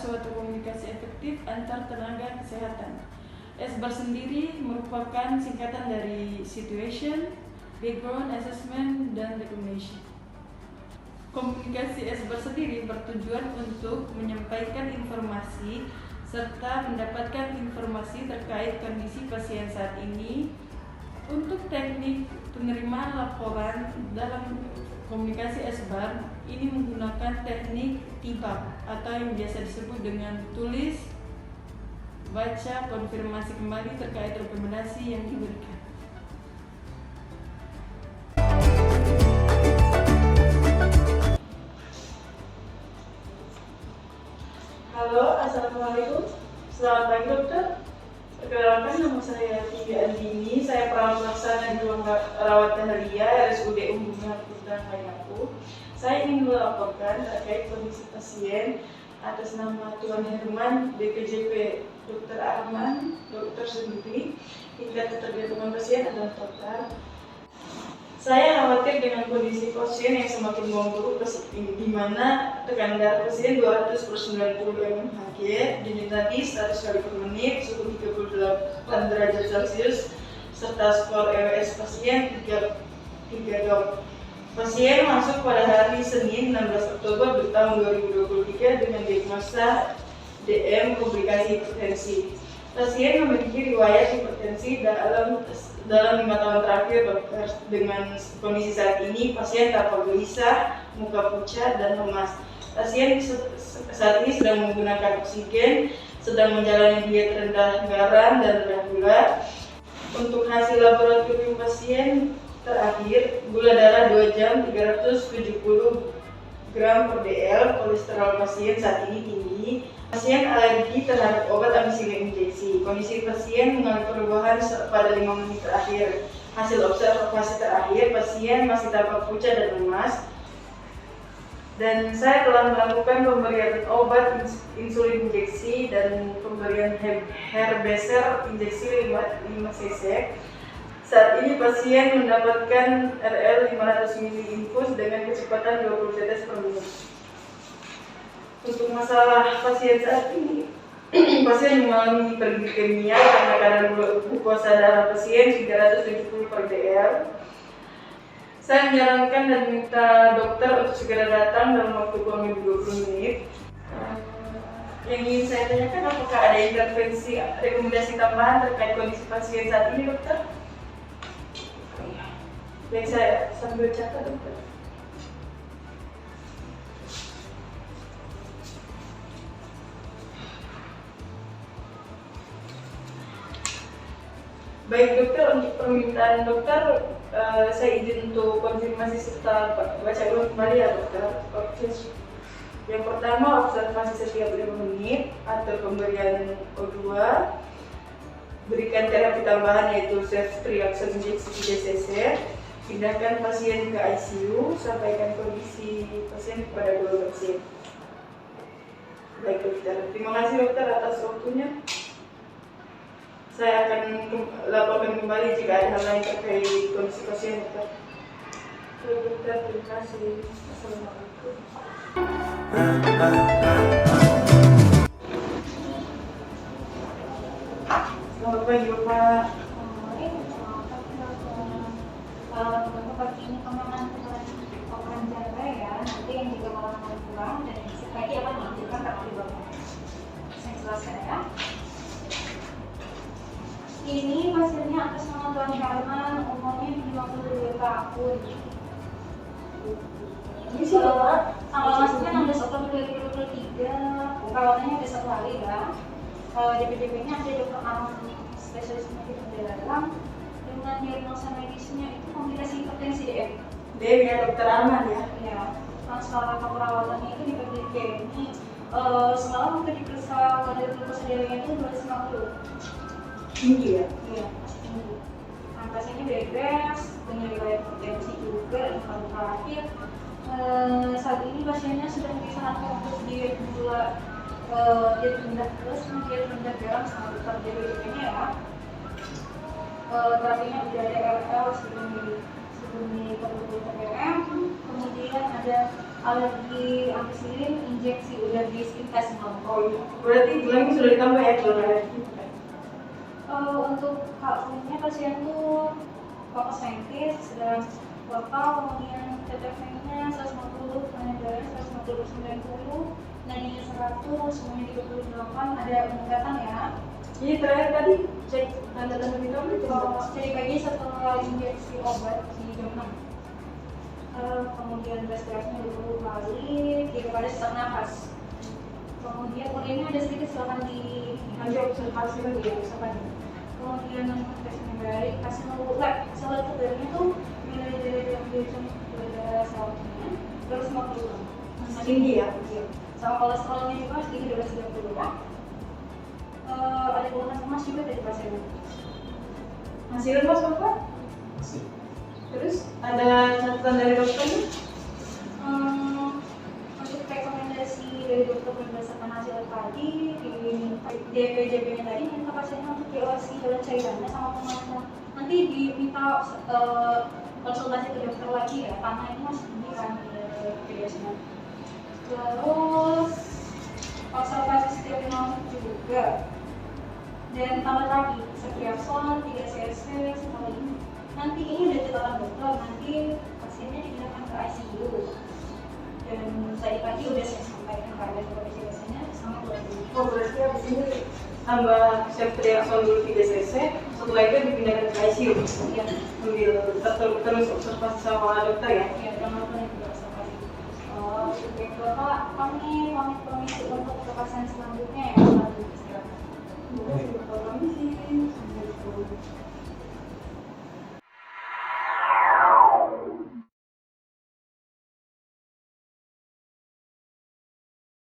suatu komunikasi efektif antar tenaga kesehatan. SBAR sendiri merupakan singkatan dari Situation, Background Assessment, dan Recommendation. Komunikasi SBAR sendiri bertujuan untuk menyampaikan informasi serta mendapatkan informasi terkait kondisi pasien saat ini. Untuk teknik penerimaan laporan dalam komunikasi SBAR ini menggunakan teknik TIBAP atau yang biasa disebut dengan tulis, baca, konfirmasi kembali terkait rekomendasi yang diberikan. Halo, assalamualaikum. Selamat pagi dokter. Perkenalkan, nama saya Tibi Andini. Saya perawat pelaksana di ruang rawat Dahlia RSUD Umumnya Purdan Kayaku. Saya ingin melaporkan terkait kondisi pasien atas nama Tuan Herman, DPJP Dr. Arman, dokter sendiri. Tingkat ketergantungan pasien adalah total. Saya khawatir dengan kondisi pasien yang semakin memburuk, di mana tekanan darah pasien 200/90 mmHg, denyut nadi 100 kali per menit, suhu 38 derajat Celcius, serta skor EWS pasien 3 dok. Pasien masuk pada hari Senin 16 Oktober tahun 2023 dengan diagnosa DM komplikasi hipertensi. Pasien memiliki riwayat hipertensi dalam 5 tahun terakhir dokter. Dengan kondisi saat ini, pasien tampak gelisah, muka pucat dan lemas. Pasien saat ini sedang menggunakan oksigen, sedang menjalani diet rendah garam dan rendah gula. Untuk hasil laboratorium pasien terakhir, gula darah 2 jam 370 gram per dl, kolesterol pasien saat ini tinggi. Pasien alergi terhadap obat amoxicillin injeksi. Kondisi pasien mengalami perubahan pada 5 menit terakhir. Hasil observasi terakhir, pasien masih tampak pucat dan lemas. Dan saya telah melakukan pemberian obat insulin injeksi dan pemberian Herbeser injeksi 5 cc. Saat ini pasien mendapatkan RL 500 ml infus dengan kecepatan 20 tetes per menit. Untuk masalah pasien saat ini, pasien mengalami hiperglikemia karena kadar glukosa darah pasien 370 per dl. Saya menyarankan dan minta dokter untuk segera datang dalam waktu kurang lebih 20 menit. Yang ingin saya tanyakan, apakah ada intervensi rekomendasi tambahan terkait kondisi pasien saat ini, dokter? Baik, saya sambil catat, dokter. Baik dokter, untuk permintaan dokter, saya izin untuk konfirmasi serta baca ulang kembali ya dokter. Yang pertama, observasi setiap 5 menit atau pemberian O2, berikan terapi tambahan yaitu ceftriaxone injeksi 3 cc, pindahkan pasien ke ICU, sampaikan kondisi pasien kepada keluarga pasien. Baik dokter, terima kasih dokter atas waktunya. Saya akan laporkan kembali jika ada hal lain terkait kondisi pasien, dokter. Dokter, terima kasih. Assalamualaikum. Selamat pagi, Bapak. Pagi ini kemana operan jaga ya, nanti yang juga malam pulang dan besok pagi akan menunjukkan terapi Bapak. Saya jelaskan ya. Ini pasiennya atas nama Tuan Herman, umurnya 52 tahun. Ini siapa? Tanggal masuknya 16 Oktober 2023. Perawatannya ada 1 hari ya. DPDP-nya ada Dr. Arman, spesialis penyakit dalam. Dengan diagnosa medisnya itu komplikasi hipertensi DM. DM ya, Dr. Arman ya? Ya. Setelah perawatannya itu di PDP ini semalam waktu diperiksa kadar glukosa darahnya itu 250. Tinggi ya? Iya, tinggi. Nah, pasiennya bebas, dengan riwayat hipertensi juga, dan kalau terakhir saat ini pasiennya sedang disarankan untuk diet gula, diet rendah plus, diet rendah garam sama dokter DPJP-nya ya. Terapinya udah ada RL sebelum di 40 mg, kemudian ada alergi ampicillin, injeksi udah disinfektan semua. Oh iya. Berarti gulanya sudah ditambah ya kalau alergi? Untuk ini pasien tuh fokus saintis sedang lokal, kemudian TTV-nya 150, pengendaraan 150/90, nadinya 100, semuanya 38, ada peningkatan ya. Jadi terakhir tadi cek tanda-tanda vital itu Jadi pagi setelah injeksi obat di jam 6. Kemudian respirasinya 20 kali, 3 kali sesak nafas. Kemudian urinnya ada sedikit, silakan nanti observasi lagi ya misalkan. kemudian tesnya baik, hasil lab darahnya tuh nilai dari udara salmonnya terus 50. Tinggi ya? Iya. Sama kolesterolnya juga tinggi 230 ya. Ada keluhan emas juga dari pasien. Masih lemas Bapak? Masih. Terus ada catatan dari dokternya? Untuk rekomendasi dari dokter berdasarkan hasil tadi di DPJP-nya tadi minta pasiennya untuk diawasi jalan cairannya sama pemanasan. Nanti diminta konsultasi ke dokter lagi ya, karena ini masih tinggi kan biasanya. Terus observasi setiap 5 menit juga. Dan tambah lagi ceftriaxone 3 cc sekali ini. Nanti ini udah ditetapkan dokter, nanti pasiennya dipindahkan ke ICU. Dan tadi pagi udah saya sampaikan keadaan kondisi biasanya sama keluarga. Oh berarti habis ini tambah ceftriaxone dulu 3 cc, setelah itu dipindahkan ke ICU. Iya, Sambil terus observasi sama dokter ya? ya jangan lupa nih observasi. Oke, Bapak, kami pamit permisi untuk ke pasien selanjutnya ya. Selamat istirahat. Terima kasih.